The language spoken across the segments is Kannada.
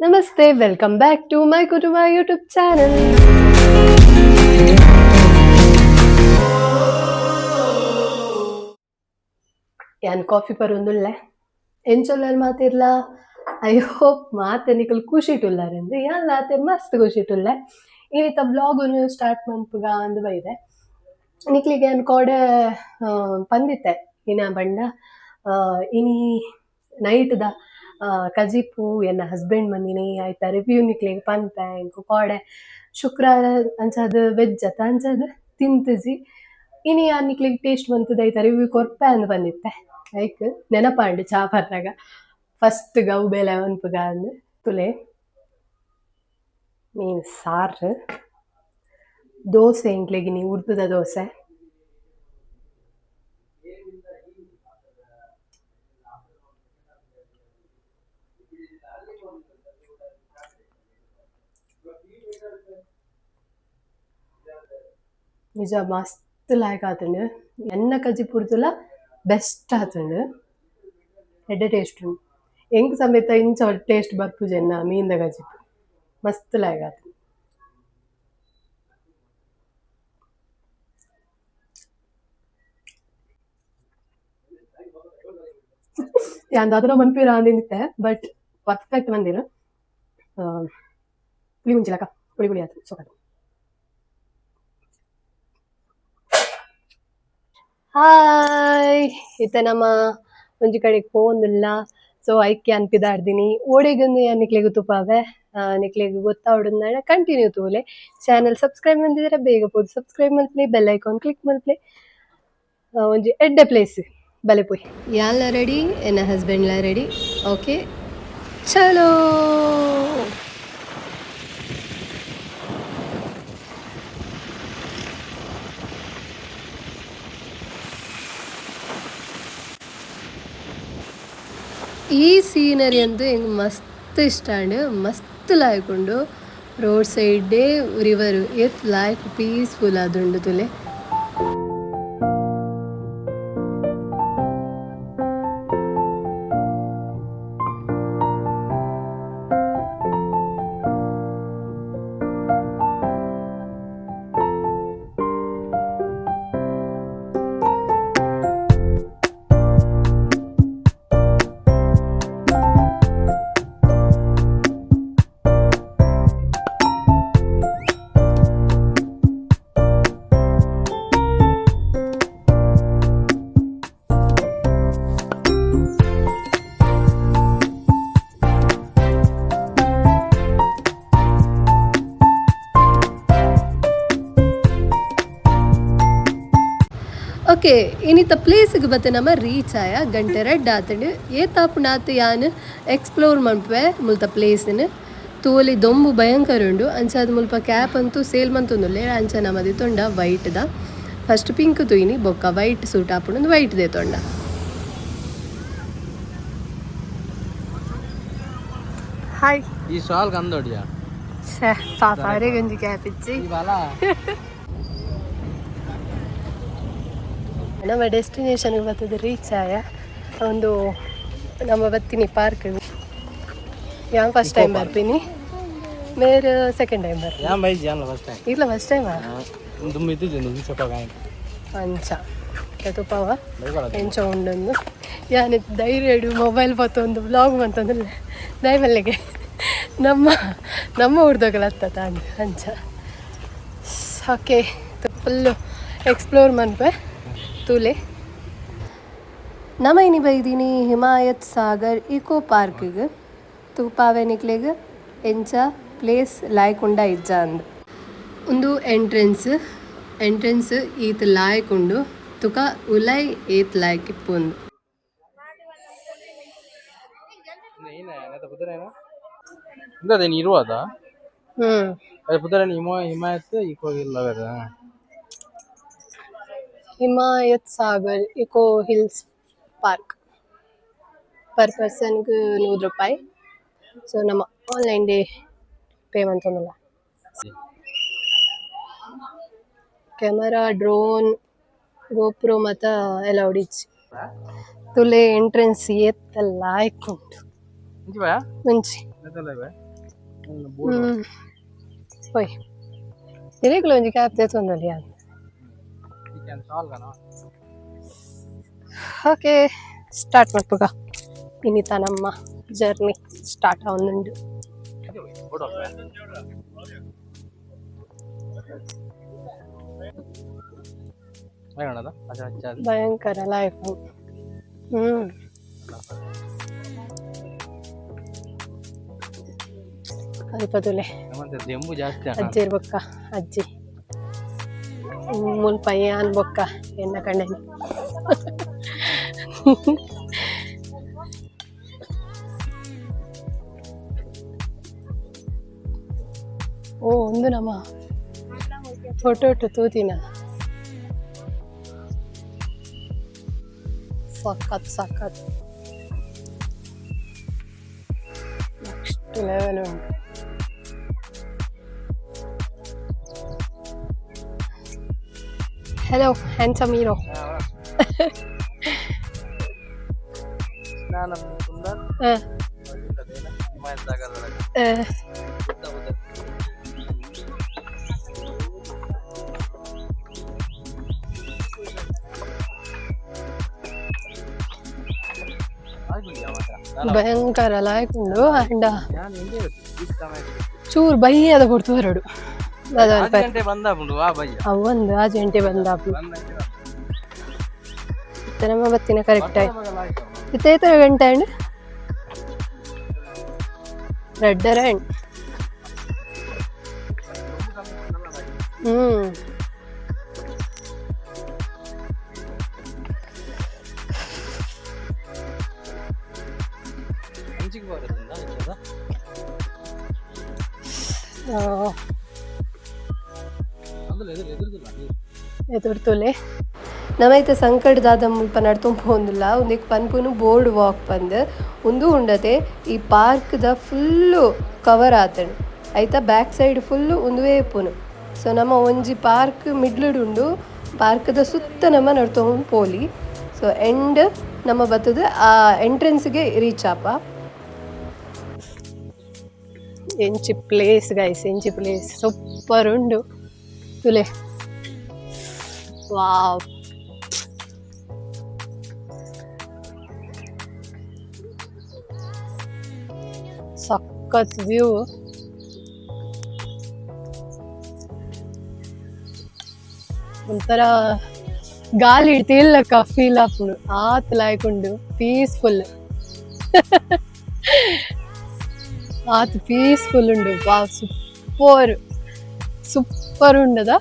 Namaste, welcome back to my Kutuma YouTube channel. ಯಾನ್ ಕಾಫಿ ಪರೊಂದುಲ್ಲೆ ಎಂಚೊಲ್ಲರ್ ಮಾತಿರ್ಲ ಐ ಹೋಪ್ ಮಾತೆ ನಿಕಲ್ ಖುಷಿಟುಲ್ಲಾರೆಂದು ಯಾನ್ ಲಾತೆ ಮಸ್ತ್ ಖುಷಿಟುಲ್ಲೆ ಇನಿತ ಬ್ಲಾಗ್ ಸ್ಟಾರ್ಟ್ ಮನ್ಪುಗ ಅಂದ್ ಬೈದೆ ನಿಕ್ಲಿಗೆ ಯಾನ್ ಕೋಡೆ ಪಂದಿತ್ತೆ ಇನ ಬಂಡ ಇನಿ ನೈಟ್ ದ ಕಜಿಪು ಎನ್ನ ಹಸ್ಬೆಂಡ್ ಮಂದಿನಿ ಆಯ್ತಾ ರಿವ್ಯೂ ನಿಕ್ಲಿಗೆ ಪನ್ಪೆ ಇಂಕು ಕೋಡೆ ಶುಕ್ರವಾರ ಅಂಚದು ವೆಜ್ ಅತ್ತ ಅಂಚದು ತಿಂತಿಜಿ ಇನಿ ಯಾನ್ ನಿಕ್ಲಿಗೆ ಟೇಸ್ಟ್ ಬಂತದ ಆಯ್ತಾ ರಿವ್ಯೂ ಕೊರ್ಪೆ ಅಂದ್ ಬಂದಿತ್ತೆ ಐಕ್ ನೆನಪಾಂಡ್ ಚಾ ಬರ್ನಾಗ ಫಸ್ಟ್ ಗವು ಬೇಲೆ ಮನ್ಪುಗ ಅಂದ್ ತುಲೆ ಮೀನ್ ಸಾರು ದೋಸೆ ಇಂಕ್ಲೆಗೆ ನೀ ಉರ್ದುದ ದೋಸೆ ನಿಜ ಮಸ್ತ್ ಲಾಯ್ಕ್ ಆತುಂಡು ಎನ್ನ ಕಜಿ ಪುಡ್ತುಲ ಬೆಸ್ಟ್ ಆತುಂಡು ಎಡ್ಡೆ ಟೇಸ್ಟ್ ಉಂಡು ಎಂಕ್ ಸಮೇತ ಇಂಚ ಟೇಸ್ಟ್ ಬರ್ಪುಜೆನ್ನ ಮೀನ್ದ ಕಜಿ ಮಸ್ತ್ ಲಾಯ್ಕ್ ಆತು ಯಾಂದಾದ್ರೂ ಮನ್ಪೀರ ಅಂದಿತ್ತೆ ಬಟ್ ಪರ್ಫೆಕ್ಟ್ ಬಂದಿರ ಪುಳಿ ಮುಂಚಿಲಕ ಪುಳಿ ಆತು ಸೊಕಟು ಹಾಯ್ ಇತ್ತ ನಮ್ಮ ಒಂಜಿ ಕಡೆಗೆ ಪೋಂದುಲ್ಲ ಸೊ ಐಕ್ಯ ಅನ್ಪಿದಾಡ್ದಿನಿ ಓಡೆಗಂದು ಯಾನ್ ನಿಕ್ಲೆಗ್ ತುಪಾವೆ ನಿಕ್ಲೆಗ್ ಗೊತ್ತಾವಡುಂದಾಂಡ ಕಂಟಿನ್ಯೂ ತೂಲೆ ಚಾನಲ್ ಸಬ್ಸ್ಕ್ರೈಬ್ ಮಂದಿದ್ರೆ ಬೇಗ ಪೋದು ಸಬ್ಸ್ಕ್ರೈಬ್ ಮಲ್ಪಲೆ ಬೆಲ್ ಐಕಾನ್ ಕ್ಲಿಕ್ ಮಲ್ಪಲೆ ಒಂಜಿ ಎಡ್ಡೆ ಪ್ಲೇಸ್ ಬಲೆ ಪೋಯ್ ಯಾನ್ಲ ರೆಡಿ ಎನ್ನ ಹಸ್ಬೆಂಡ್ಲ ರೆಡಿ ಓಕೆ ಚಲೋ ಈ ಸೀನರಿ ಅಂತೂ ಹೆಂಗೆ ಮಸ್ತ್ ಇಷ್ಟ ಅಂಡ್ ಮಸ್ತ್ ಲಾಯ್ಕೊಂಡು ರೋಡ್ ಸೈಡೇ ರಿವರು ಎತ್ ಲಾಯ್ಕ್ ಪೀಸ್ಫುಲ್ ಆದುಂಡು ತುಲೆ ಓಕೆ ಇನಿತ ಪ್ಲೇಸ್ಗೆ ಬತ್ತೆ ನಮ್ಮ ರೀಚ್ ಆಯ ಗಂಟೆ ರೆಡ್ ಆತಂಡು ಏತಾಪುನಾತ್ ಯಾನ್ ಎಕ್ಸ್ಪ್ಲೋರ್ ಮನ್ಪೆ ಮುಲ್ತ ಪ್ಲೇಸ್ನ ತೋಲಿ ದೊಂಬು ಭಯಂಕರ ಉಂಡು ಅಂಚಾದ ಮುಲ್ಪ ಕ್ಯಾಪ್ ಅಂತೂ ಸೇಲ್ ಮಂತೊಂದುಲ್ಲೆ ಅಂಚ ನಮ್ಮದಿ ತೊಂಡ ವೈಟ್ದ ಫಸ್ಟ್ ಪಿಂಕ್ ತುಯಿನಿ ಬೊಕ್ಕ ವೈಟ್ ಸೂಟ್ ಆಪುಂಡು ವೈಟ್ದೇ ತೊಂಡ ಹಾಯ್ ಈ ಸಾಲ್ ಕಂದೋಡಿಯಾ ಛೇ ಪಾಪ ಅರೆಗಂಜಿ ಕ್ಯಾಪ್ ಇಚ್ಚಿ ನಮ್ಮ ಡೆಸ್ಟಿನೇಷನ್ಗೆ ಬರ್ತದೆ ರೀಚ್ ಆಯ ಒಂದು ನಮ್ಮ ಬತ್ತಿನಿ ಪಾರ್ಕ್ ಯಾನ್ ಫಸ್ಟ್ ಟೈಮ್ ಬರ್ತೀನಿ ಮೇರೆ ಸೆಕೆಂಡ್ ಟೈಮ್ ಬರ್ತೀನಿ ಯಾನ್ ಬೈಜಿ ಯಾನ್ ಫಸ್ಟ್ ಟೈಮ್ ಇಲ್ಲ ಫಸ್ಟ್ ಟೈಮ್ ದುಮ್ಮಿ ಇದ್ದಿದ್ದು ಚಪಾಗ ಅಂಚ ತುಪ್ಪವ ಎಂಚ ಉಂಡೊಂದು ಯಾನ್ ಧೈರ್ಯ ಮೊಬೈಲ್ ಬತ್ತೊಂದು ಬ್ಲಾಗ್ ಬಂತಂದ್ರೆ ದಯಮಲ್ಲಿಗೆ ನಮ್ಮ ಹುಡ್ದೋಗಲ್ಲ ಹತ್ತತ ಅಂಚ ಓಕೆ ಫುಲ್ಲು ಎಕ್ಸ್ಪ್ಲೋರ್ ಮನ್ಪೆ ತುಲೆ ನಮ್ಮ ಇನಿ ಬೈದೀನಿ ಹಿಮಾಯತ್ ಸಾಗರ್ ಇಕೋ ಪಾರ್ಕ್ಗೆ ತೂಪಾವೆ ನಿಕ್ಲೆಗ್ ಎಂಚ ಪ್ಲೇಸ್ ಲಾಯ್ಕುಂಡ ಇಜ್ಜ ಅಂದ್ ಒಂದು ಎಂಟ್ರೆನ್ಸ್ ಈತ್ ಲಾಯ್ಕುಂಡು ತುಕ ಉಲೈ ಏತ್ ಲಾಯ್ಕ್ ಇಪ್ಪುಂದು ಇಂದದೇನು ಇರುವುದ ಅದು ಪುದರನಿ ಹಿಮಾಯತ್ ಇಕೋಗಿಲ್ಲವದ Himayat Sagar eco hills park per ಪರ್ಸನ್ಗೆ ₹100 ಸೊ ನಮ್ಮ ಆನ್ಲೈನ್ ಡೇ ಪೇಮೆಂಟ್ ಒಂದಿಲ್ಲ ಕ್ಯಾಮರಾ ಡ್ರೋನ್ ಗೋಪ್ರೋ ಮತ್ತ ಎಲ್ಲ ಹೊಡಿಚಿ ತುಲೆ ಎಂಟ್ರೆನ್ಸ್ ಎತ್ತಲ್ಲ ಆಯ್ಕೊಂಡು ಮುಂಚೆ ಹ್ಮ್ ಹೋಯ್ ಇರೇಗ್ಲ ಒಂಜಿ ಕ್ಯಾಬ್ ತೆತ್ತೊಂದಲ್ಲಿ ಅಂತ ಓಕೆ ಸ್ಟಾರ್ಟ್ ಮಾಡ್ಪುಗ ಇನ್ನಿತ ನಮ್ಮ ಜರ್ನಿ ಸ್ಟಾರ್ಟ್ ಆವೊಂದುಂಡು ಭಯಂಕರ ಲೈಫ್ ಅದಿಪದುಲೆ ಅಜ್ಜಿ ಇರ್ಬೊಕ್ಕ ಅಜ್ಜಿ ಮುಲ್ಪ ಏನ್ ಬೊಕ್ಕ ಎನ್ನ ಕಣ್ಣೆನ ಓ ಒಂದು ನಮ್ಮ ಫೋಟೋ ತೂತಿನ ಸಖತ್ ಸಖತ್ ನೆಕ್ಸ್ಟ್ ಲೆವೆಲ್ ಉಂಟು. Hello, handsome hero. ನಾನು ಸುಂದರ್ ಭಯಂಕರ ಲಾಯ್ಕೊಂಡು ಅಂಡ ಚೂರು ಬೈಯದ ಕೊಡ್ತು ಹೊರಡು ಅವೊಂದು ಆ ಜಂಟೆ ಬಂದಾಪು ನಮ್ಮ ಬತ್ತಿನ ಕರೆಕ್ಟ್ ಆಯ್ತು ಇತ್ತ ಗಂಟೆ ಅಂಡ್ ರೆಡ್ಡರ ಅಂಡ್ ಎದುರ್ತುಲೆ ನಮೈತೆ ಸಂಕಟದಾದ ಮುಲ್ಪ ನಡ್ತೊಂದು ಹೋಂದಿಲ್ಲ ಒಂದಿಕ್ ಪನ್ಪುನು ಬೋರ್ಡ್ ವಾಕ್ ಬಂದು ಒಂದು ಉಂಡತೆ ಈ ಪಾರ್ಕ್ದ ಫುಲ್ಲು ಕವರ್ ಆತನು ಆಯ್ತಾ ಬ್ಯಾಕ್ ಸೈಡ್ ಫುಲ್ಲು ಒಂದುವೇ ಪುನು ಸೊ ನಮ್ಮ ಒಂಜಿ ಪಾರ್ಕ್ ಮಿಡ್ಲುಡುಂಡು ಪಾರ್ಕ್ದ ಸುತ್ತ ನಮ್ಮ ನಡ್ತೊಂಡು ಪೋಲಿ ಸೊ ಎಂಡ್ ನಮ್ಮ ಬತ್ತದ ಆ ಎಂಟ್ರೆನ್ಸ್ಗೆ ರೀಚ್ ಆಪ ಎಂಚಿ ಪ್ಲೇಸ್ ಗೈಸ್ ಎಂಚಿ ಪ್ಲೇಸ್ ಸೂಪರ್ ಉಂಡು ತುಲೆ ವಾವ್ ಸಖತ್ ವ್ಯೂ ಒಂಥರ ಗಾಳಿ ಇಡ್ತಿಲ್ಲಕ್ಕ ಫೀಲ್ ಆಪುಡು ಆತ್ ಲಾಯ್ಕೊಂಡು ಪೀಸ್ಫುಲ್ ಆತ್ ಪೀಸ್ಫುಲ್ ಉಂಡು ವಾವ್ ಸೂಪರ್ ಸೂಪರ್ ಉಂಡದ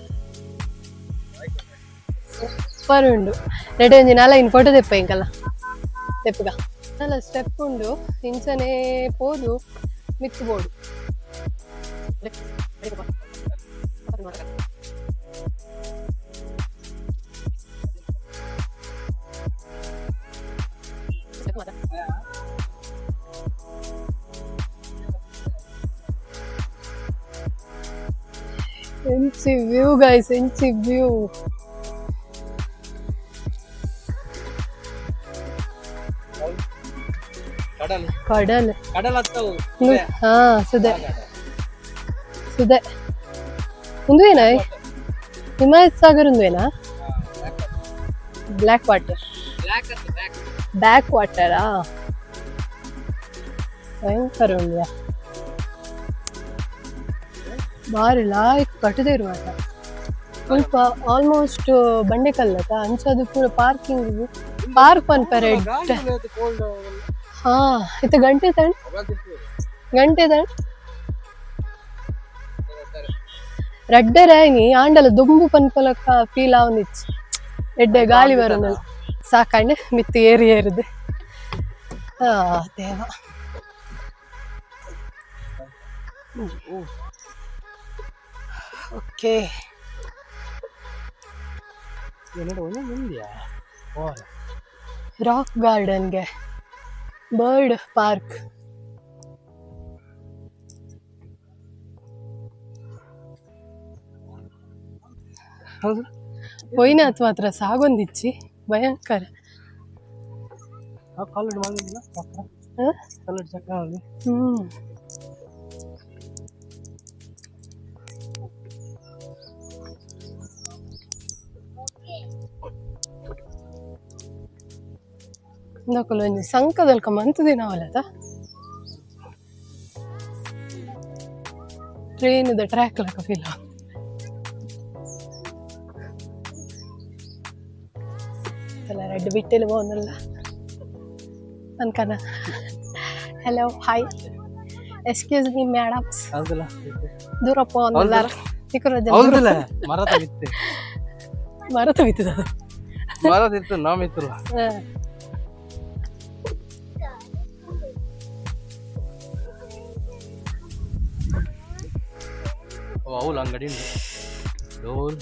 ಸೂಪರ್ ಉಂಡು ರೆಡಿ ಒಂಜಿ ನಾಲ ಇನ್ ಫೋಟೋ ತೆಪ್ಪ ಇಂಕಲ್ಲ ತೆಪ್ಪಗ ನಾಲ ಸ್ಟೆಪ್ ಉಂಡು ಇಂಚನೆ ಪೋದು ಮಿಕ್ಸ್ ಬೋರ್ಡು ಎಂಚಿ ವ್ಯೂ ಗೈಸ್ ಎಂಚಿ ವ್ಯೂ ಕಡಲ್ ಹಾ ಸುದೆ ಸುದೆ ಒಂದೇನಾ ಹಿಮಾಯತ್ ಸಾಗರ್ ಒಂದೇನಾ ಬ್ಲ್ಯಾಕ್ ವಾಟರ್ ಬ್ಯಾಕ್ ವಾಟರಾ ಭಯಂಕರ ಉಂಡ್ಯಾ ಬಾರಿ ಲಾಯ್ಕ್ ಕಟ್ಟದೇ ಇರುವಾಗ ಸ್ವಲ್ಪ ಆಲ್ಮೋಸ್ಟ್ ಬಂಡೆಕಲ್ಲತ್ತ ಅಂಚದು ಪೂರ ಪಾರ್ಕಿಂಗ್ ಪಾರ್ಕ್ ಪನ್ಪರೆ ಹಾ ಇತ್ತ ಗಂಟೆ ತಂಡ್ ರಡ್ಡರಾಯಿ ಆಂಡಲ ದುಂಬು ಪನ್ಪಲಕ್ಕ ಫೀಲ್ ಆವನಿಚ್ಚು ಎಡ್ಡೆ ಗಾಳಿ ಬರೋನಲ್ಲ ಸಾಕಂಡೆ ಮಿತ್ತು ಏರಿಯೇರಿದೆ ದೇವ ಓಕೆ ರಾಕ್ ಗಾರ್ಡನ್ಗೆ ಬರ್ಡ್ ಪಾರ್ಕ್ ವೈನಾಥ್ ಮಾತ್ರ ಸಾಗೊಂದಿಚ್ಚಿ ಭಯಂಕರ ಇಂದಕ್ಕಲು ಒಂಜಿ ಸಂಕದಲ್ಕ ಮಂತುದಿನ ಅವಲದ ಟ್ರೈನ್ದ ಟ್ರ್ಯಾಕ್ ಲಕ ಫೀಲ್ ಎಲ್ಲ ರೆಡ್ ಬಿಟ್ಟೆಲ್ಲ ಹೋಗಲ್ಲ ಅನ್ಕನ. Hello hi excuse me madams ಹೌದಲ್ಲ ದೂರಪ್ಪ ಒಂದಲ್ಲ ಹೌದಲ್ಲ ಮರದ ಬಿತ್ತೆ ಮರತ ಬಿತ್ತದ ಮರದ ಇತ್ತು ನಾವ್ ಇತ್ತಲ್ಲ ಅವಳ ಅಂಗಡಿ ಉಂಟು ಡೋಲ್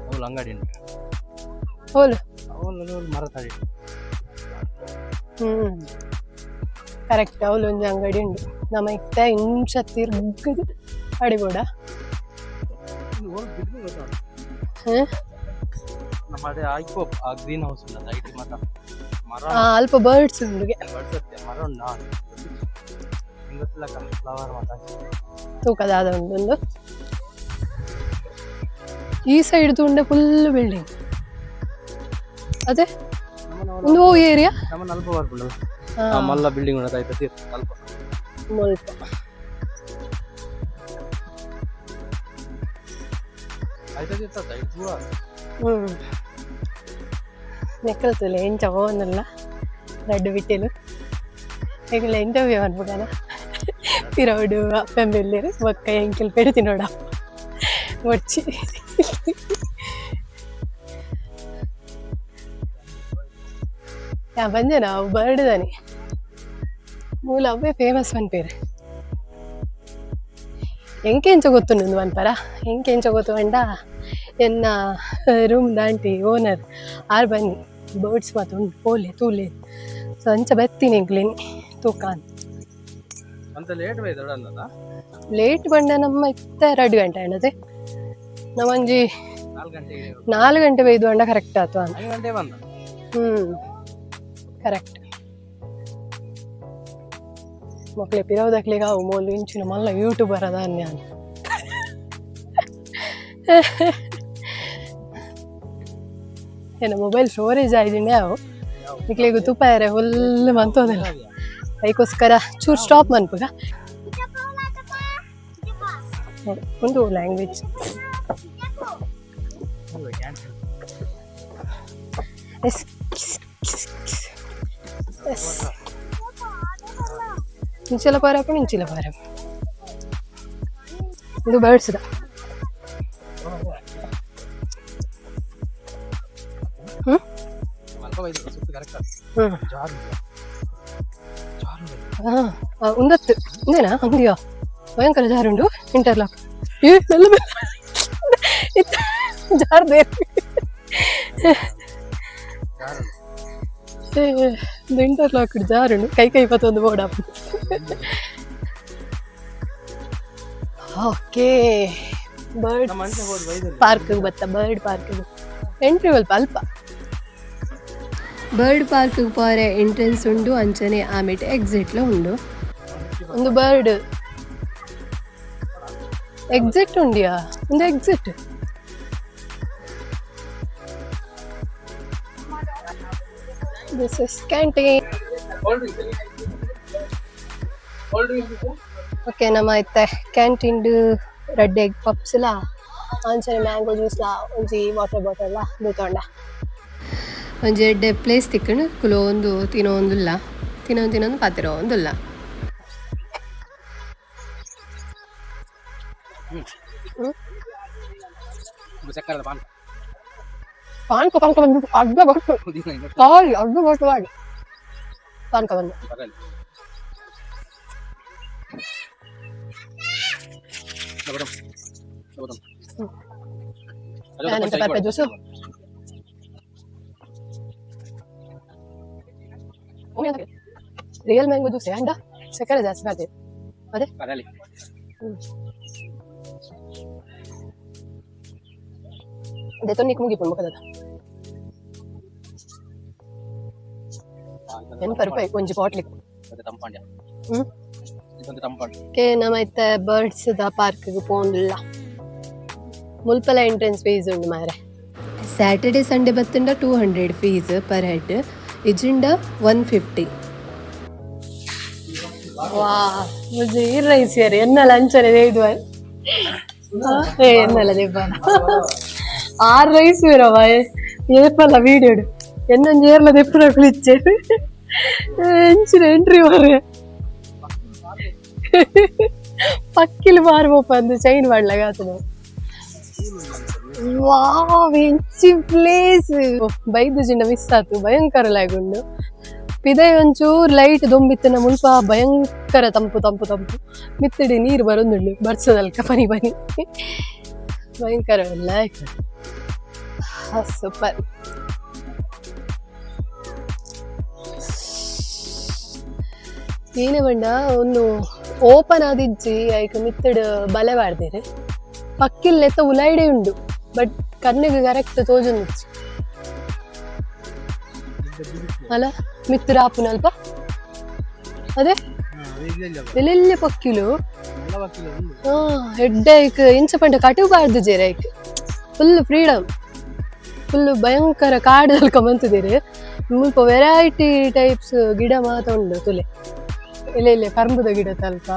ಅವಳ ಅಂಗಡಿ ಉಂಟು ಹೋಲು ಅವಳು ಮರ ತಡಿ ಕರೆಕ್ಟ್ ಅವಳು ಒಂದು ಅಂಗಡಿ ಉಂಟು ನಮ್ಮ ಇತ್ತ ಇಂಚ ತಿರ್ಗದು ಅಡಿಬೋಡ ನಮ್ಮ ಅದೇ ಆಯ್ಕೋ ಆ ಗ್ರೀನ್ ಹೌಸ್ ಉಂಟು ಲೈಟ್ ಮರ ಮರ ಅಲ್ಪ ಬರ್ಡ್ಸ್ ಉಂಡುಗೆ ಮರ ಉಂಟು ಗೊತ್ತಿಲ್ಲ ಫ್ಲವರ್ ಮಾತ ತೂಕದಾದ ಉಂಟೊಂದು ಈ ಸೈಡ್ ತುಂಡೆ ಫುಲ್ ಬಿಲ್ಡಿಂಗ್ ಅದೇ ಒಂದು ಏರಿಯಾ ನಮ್ಮನ್ನ ಅಲ್ಪ ಬರ್ಬಿಡಲ್ಲ ಮಲ್ಲ ಬಿಲ್ಡಿಂಗ್ ಉಂಟು ಆಯ್ತಾ ಅಲ್ಪ ಸ್ವಲ್ಪ ನೆಕ್ಕಲ್ತಲೆ ಎಂಚ ಹೋಗನಲ್ಲ ರಡ್ಡು ಬಿಟ್ಟೆಲು ಈಗಲ ಇಂಟರ್ವ್ಯೂ ಅನ್ಬೋದಲ್ಲ ಪಿರೌಡು ಅಪ್ಪೆಂಬೆಲ್ಲೇರು ಒಕ್ಕ ಎಂಕೆಲ್ ಪೆಡ್ತಿ ನೋಡ ಒಚ್ಚಿ ಬಂದೆ ನಾವು ಬರ್ಡ್ದಾನೆ ಮೂಲ ಅವೇ ಫೇಮಸ್ ಅನ್ಪೇರೆ ಎಂಕೆಂಚ ಗೊತ್ತು ನಂದು ಅನ್ಪರ ಎಂಕೆಂಚ ಗೊತ್ತು ಅಂಡ ಎನ್ನ ರೂಮ್ ದಾಂಟಿ ಓನರ್ ಆರು ಬನ್ನಿ ಬರ್ಡ್ಸ್ ಮಾತು ಉಂಟು ಪೋಲೆ ತೂಲೆ ಸೊ ಅಂಚ ಬತ್ತೀನಿ ಎಂಕ್ಲೇನಿ ತೂಕ ಅಂತ ಲೇಟ್ ಬಂಡ ನಮ್ಮ ಇತ್ತ 2 ಗಂಟೆ ಅನ್ನದೆ ನಮ್ಮಂಜಿ 4 ಗಂಟೆ ಬೈದು ಅಂಡ ಕರೆಕ್ಟ್ ಆತು ಅಂತ ಕರೆಕ್ಟ್ ಮಕ್ಕಳೇ ಪಿರೋದಕ್ಲಿಗ ಅವು ಮೋಲು ಇಂಚಿನ ಮಲ್ಲ ಯೂಟ್ಯೂಬರ್ ಅದ ಅನ್ಯ ಏನ ಮೊಬೈಲ್ ಸ್ಟೋರೇಜ್ ಆಯ್ದಿಂಡೆ ಅವು ನಿಕ್ಲಿಗೂ ತುಪ್ಪ ಯಾರೆ ಫುಲ್ ಮಂತೋದಿಲ್ಲ ಅದಕ್ಕೋಸ್ಕರ ಚೂರು ಸ್ಟಾಪ್ ಮನ್ಪುಗ ಒಂದು ಲ್ಯಾಂಗ್ವೇಜ್ ಎಸ್ ಎಸ್ ಇಂಚಿಲ ಪಾರಪ್ಪ ಇಂಚಿಲ ಪಾರ ಇದು ಬರ್ಡ್ಸ್ದ ಉಂದತ್ತು ಇಂದೇನಾ ಅಂಗಡಿಯಾ ಭಯಂಕರ ಜಾರುಂಡು ಇಂಟರ್ಲಾಕ್ ಜಾರ್ದೇ ಇಂಟರ್ಲಾಕ್ ಜಾರುಂಡು ಕೈ ಪತ್ತೊಂದು ಬೋಡ ಓಕೆ ಬರ್ಡ್ ಪಾರ್ಕ್ ಬತ್ತ ಬರ್ಡ್ ಪಾರ್ಕ್ ಎಂಟ್ರಿ ಅಲ್ಪ ಬರ್ಡ್ ಪಾರ್ಕ್ ಪೋರೆ ಎಂಟ್ರೆನ್ಸ್ ಉಂಡು ಅಂಚನೆ ಆಮೇಲೆ ಎಕ್ಸಿಟ್ಲ ಉಂಡು ಒಂದು ಬರ್ಡ್ ಎಕ್ಸಿಟ್ ಉಂಡಿಯಾ ಒಂದು exit this is canteen okay ನಮ್ಮ ಐತೆ ಕ್ಯಾಂಟೀನ್ಡು ರೆಡ್ ಎಗ್ ಪಪ್ಸ್ಲ ಅಂಚನೆ ಮ್ಯಾಂಗೋ ಜ್ಯೂಸ್ಲ ಒಂಜಿ ವಾಟರ್ ಬಾಟಲ್ ಬೀತೊಂಡ ಒಂಜಿ ಎಡ್ಡೆ ಪ್ಲೇಸ್ ತಿಕ್ಕಂಡು ಕುಲೋ ಒಂದು ತಿನ್ನೋಂದಿಲ್ಲ ತಿನ್ನೊಂದು ಪಾತಿರೋ ಒಂದಿಲ್ಲ ಪಾನ್ಕ ಬಂದು ಅರ್ಧ ಬಟ್ಟು ಕಾಯಿ ಅರ್ಧ ಬಟ್ಟು ಮಾಡಿ ಪಾನ್ಕ ಬಂದು ಪೆಪ್ಪೆ ಜ್ಯೂಸು ರಿಯಲ್ ಮ್ಯಾಂಗೋ ಜ್ಯೂಸ್ ಅಂಡ ಸಕ್ಕರೆ ಜಾಸ್ತಿ ಮಾಡ್ತೀವಿ ಅದೇ ಅದೇ ತೊನ್ನಿಕ್ ಮುಗಿಪುಂಡು ಮುಖದ 80 ರೂಪಾಯಿ ಒಂಜಿ ಬಾಟ್ಲಿಗೆ ನಮ್ಮೈತೆ ಬರ್ಡ್ಸ್ ದ ಪಾರ್ಕ್ಗೆ ಪೋಂದಿಲ್ಲ ಮುಲ್ಪಲ ಎಂಟ್ರೆನ್ಸ್ ಫೀಸ್ ಉಂಡು ಮಾರೆ ಸ್ಯಾಟರ್ಡೆ ಸಂಡೇ ಬತ್ತಂಡ 200 ಫೀಸ್ ಪರ್ ಹೆಡ್ एजेंडा 150 वाह मुझे ये रईस यार एन्न लंचने देदुवा ए एन्नला देब्बान 6 रईस वेरवा ये पल्ल वीडियो एन्न जेर्ला देप्पुन कुलिच्चे ಎಂಚಿನ ಎಂಟ್ರಿ ಮಾರೆ ಪಕ್ಕಿಲ್ ಮಾರ್ಬೋಪ ಅಂದು ಚೈನ್ ಮಾಡ್ಲಾಗತ್ತದ ವಾವ್ ಎಂಚಿ ಪ್ಲೇಸ್ ಬೈದು ಜಿಂಡ ಮಿಸ್ ಆತು ಭಯಂಕರ ಲಾಗುಂಡು ಪಿದೆ ಒಂಚೂರು ಲೈಟ್ ದೊಂಬಿತ್ತಿನ ಮುಲ್ಪ ಭಯಂಕರ ತಂಪು ತಂಪು ತಂಪು ಮಿತ್ತಡಿ ನೀರು ಬರೊಂದುಂಡು ಬರ್ಸದಲ್ಕ ಪನಿ ಪನಿ ಭಯಂಕರ ಲೈಕ್ ಸೂಪರ್ ಏನೇ ಬಂಡ ಒಂದು ಓಪನ್ ಆದಿಜ್ಜಿ ಐಕ್ ಮಿತ್ತಡ್ ಬಲೆ ಬಾಡ್ದೇರೆ ಪಕ್ಕಿಲ್ ಎತ್ತ ಉಲೈಡೆ ಉಂಡು ಬಟ್ ಕಣ್ಣಿಗೆ ಕರೆಕ್ಟ್ ತೋಜುಂದಿಜ್ಜಿ ಅಲ್ಲ ಮಿತ್ತಡ್ ಆಪುನ ಅಲ್ಪ ಅದೇ ಎಲ್ಲೆಲ್ಲ ಪಕ್ಕಿಲು ಹೆಡ್ಡ ಐಕ್ ಇಂಚ ಪಂಡ ಕಟು ಬಾರ್ದು ಜೇರೆ ಐಕ್ ಫುಲ್ ಫ್ರೀಡಮ್ ಫುಲ್ ಭಯಂಕರ ಕಾಡಲ್ಕ ಬಂತಿದ್ದೀರಿ ಮುಲ್ಪ ವೆರೈಟಿ ಟೈಪ್ಸ್ ಗಿಡ ಮಾತ ಉಂಡು ತುಲೆ ಇಲ್ಲ ಇಲ್ಲ ಕರ್ಬುದ ಗಿಡ ತಲ್ಪ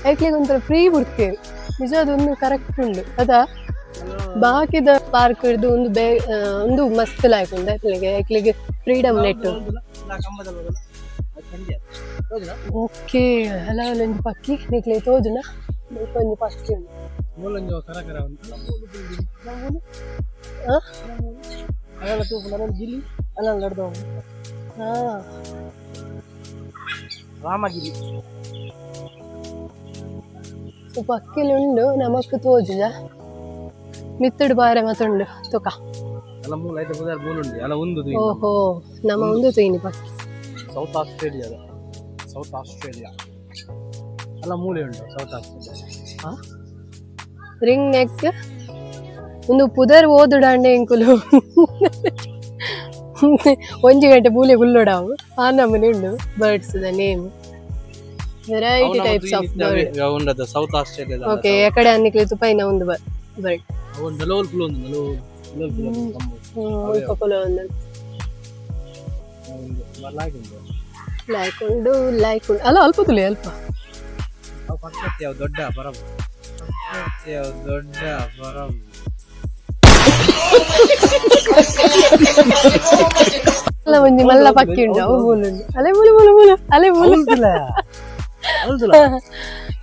ಐಕ್ಲಿಗೆ ಒಂಥರ ಫ್ರೀ ಬಿಡ್ತೇವೆ ನಿಜ ಅದೊಂದು ಕರೆಕ್ಟ್ ಉಂಡು ಅದಾ ಬಾಕಿದ ಪಾರ್ಕ್ ಹಿಡಿದು ಒಂದು ಮಸ್ತ್ ಲಾಯ್ಕೊಂಡೆ ಐಕ್ಲಿಗೆ ಫ್ರೀಡಮ್ ನೆಟ್ ಓಕೆ ಹಲ ಒಂದು ಪಕ್ಕಿ ನಿಕ್ಲಿ ತೋಜುನ ಒಂದು ಪಕ್ಕಿ ಗಿಲಿ ಅಲ್ಲ ನಡೆದ ಹಾ ರಾಮಗಿರಿ ಪಕ್ಕಿಲುಂಡು ನಮಕ್ ತೋಜುದ ಮಿತ್ತಡು ಬಾರೆ ಮತ್ತುಂಡು ತುಕ ಓಹೋ ನಮ್ಮ ಒಂದು ತೂಯಿನಿ ಪಕ್ಕಿ ಸೌತ್ ಆಸ್ಟ್ರೇಲಿಯಾ ಅಲ್ಲ ಮೂಲೆ ಉಂಟು ಸೌತ್ ಆಸ್ಟ್ರೇಲಿಯಾ ರಿಂಗ್ ನೆಕ್ ಒಂದು ಪುದರ್ ಓದುಡಾಂಡೆ ಎಂಕುಲು ಒಂಜಿ ಗಂಟೆ ಮೂಲೆ ಗುಲ್ಲೋಡಾವು ಆ ನಮೂನೆ ಉಂಡು ಬರ್ಡ್ಸ್ ದ name variety types of bird ಉಂಡದ ಸೌತ್ ಆಸ್ಟ್ರೇಲಿಯಾ ಓಕೆ ಎಕಡೆ ಅನ್ನಿಕ್ಲಿ ತುಪೈನ ಒಂದು ಬರ್ಡ್ ಒಂದು ಲೋಲ್ ಕುಲು ಒಂದು ಮುಲ್ಪ ಕುಲು ಒಂದು ಲೈಕ್ ಉಂಡು ಅಲ್ಲ ಅಲ್ಪ ತುಲಿ ಅಲ್ಪ ದೊಡ್ಡ ಬರಬ ದೊಡ್ಡ ಬರಬ ಅಲ್ಲ ಒಂಜಿ ಮಲ್ಲ ಪಕ್ಕಿ ಉಂಡು ಅವು ಮೂಲುಂಡು ಅಲೆ ಮೂಲು ಮೂಲು ಮೂಲು ಅಲೆ ಮೂಲು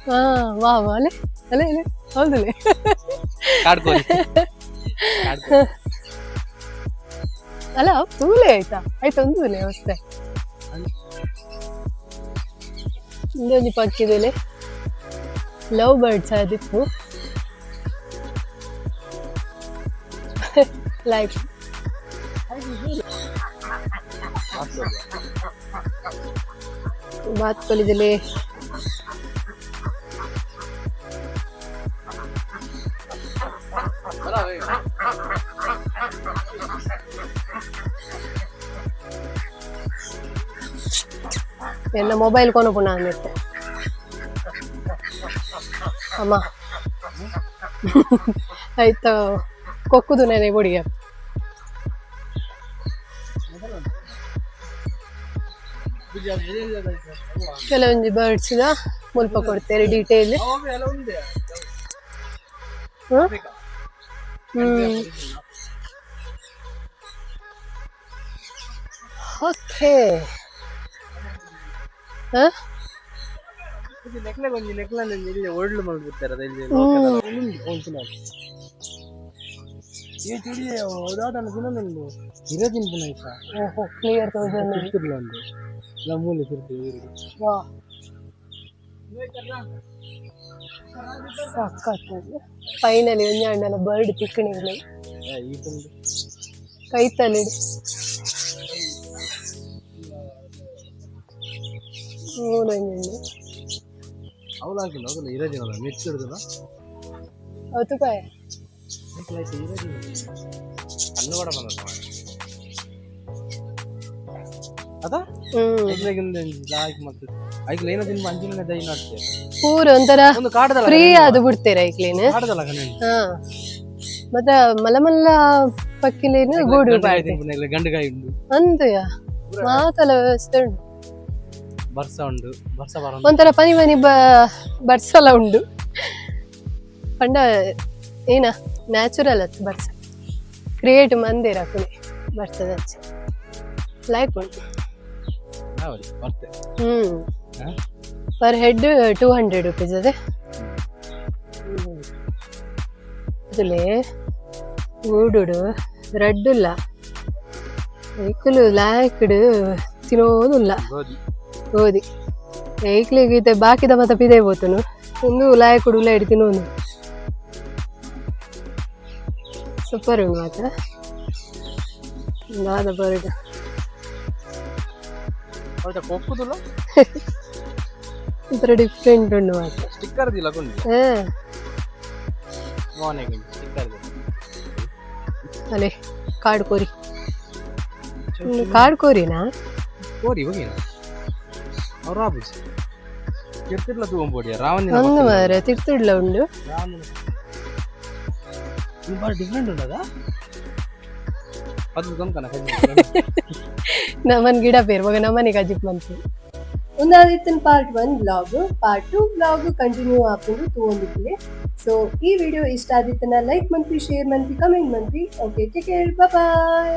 ಹಾ ವಾ ಅಲೆ ಅಲೆ ಅಲೆ ಹೌದಲೆ ಅಲ್ಲ ತೂಲೆ ಆಯ್ತಾ ಒಂದು ತುಲೆ ಅವಸ್ಥೆ ಇಂದೊಂದು ಪಕ್ಕಿದಲೆ ಲವ್ ಬರ್ಡ್ಸ್ ಆದಿತ್ತು ಲೈಕ್ बात कलिदले ಎಲ್ಲ ಮೊಬೈಲ್ ಕೊನಪುನ ಅಂದಿತ್ತೆ ಅಮ್ಮ ಆಯ್ತು ಕೊಕ್ಕುದು ನೆನೆ ಬೊಡಿಯ ಕೆಲವೊಂದು ಬರ್ಡ್ಸ್ ಮುಲ್ಪ ಕೊಡ್ತೇವೆ ಡೀಟೇಲ್ ಓಕೆ ಒಳ್ಳೆ ಮಾಡ್ಬಿಡ್ತಾರೆ ಕ್ಲಿಯರ್ ಫೈನಲಿ ಒಂದು ಅಣ್ಣನ ಬರ್ಡ್ ತಿಕ್ಕಣಿಗಳು ಕೈತಲ್ಲಿ ತುಪಾಯ ಪೂರ ಒಂಥರ ಫ್ರೀ ಅದು ಬಿಡ್ತೇರ ಐಕ್ಲೇನ್ ಮತ್ತೆ ಮಲ್ಲ ಮಲ್ಲ ಪಕ್ಕಿಲೇನು ಗೂಡು ಗಂಡುಗಾಯಿ ಉಂಟು ಅಂದಯ ಮಾತಲ ವ್ಯವಸ್ಥೆ ಉಂಡು ಬರ್ಸ ಉಂಡು ಬರ್ಸ ಬರ ಒಂಥರ ಪನಿ ಪನಿ ಬರ್ಸಲ ಉಂಡು ಪಂಡ ಏನ ನ್ಯಾಚುರಲ್ ಅತ್ತು ಬರ್ಸ ಕ್ರಿಯೇಟ್ ಮಂದಿರ ಕುಣಿ ಬರ್ತದ ಲೈಕ್ ಉಂಟು ಬರ್ತೆ ಪರ್ ಹೆಡ್ 200 rupees ಅದೇ ಅದುಲೇ ಊಡುಡು ರೆಡ್ ಇಲ್ಲ ಏಕಲು ಲಾಯ್ಕಡು ತಿನ್ನೋದಿಲ್ಲ ಗೋಧಿ ಏಕ್ಲಿಗೀತೆ ಬಾಕಿದ ಮತ್ತೆ ಪಿದೆ ಹೋತನು ಒಂದು ಲಾಯ್ಕಡು ಉಲ್ಲ ಇಟ್ಟು ತಿನ್ನೋನು ಸೂಪರ್ ಉಂಟು ಮಾತ್ರ ದಾದ ಬರಡು ಕೊಕ್ಕುದಿಲ್ಲ ಒಂಥರ ಡಿಫ್ರೆಂಟ್ ಉಂಡು ಮಾತ್ರ ಸ್ಟಿಕ್ಕರ್ ದಿಲ್ಲ ಕೊಂಡು ಸ್ಟಿಕ್ಕರ್ ಅಲೆ ಕಾಡು ಕೋರಿ ಕಾಡು ಕೋರಿನಾ ಕೋರಿ ಹೋಗಿನ ಅವ್ರ ಆಫೀಸ್ ತಿರ್ತಿರ್ಲ ತಗೊಂಬೋಡಿಯ ರಾವಣ ಹಂಗ ಮಾರ ತಿರ್ತಿಡ್ಲ ಉಂಡು ಬಾರಿ ಡಿಫ್ರೆಂಟ್ ಉಂಟದ ಅದು ಕಮ್ಕನ ನಮ್ಮನ್ ಗಿಡ ಪೇರ್ ಮಗ ನಮ್ಮನೆ ಗಜಿಪ್ ಮಂತು ಒಂದಾದಿತ್ತಿನ part 1 blog part 2 blog continue ಆಪುಂಡು ತಗೊಂಡಿದ್ವಿ ಸೊ ಈ ವಿಡಿಯೋ ಇಷ್ಟ ಆದಿತ್ತನ ಲೈಕ್ ಮಂತ್ರಿ ಶೇರ್ ಮಂತ್ರಿ ಕಮೆಂಟ್ ಮಂತ್ರಿ ಓಕೆ ಟೇಕ್ ಕೇರ್ ಬಾಯ್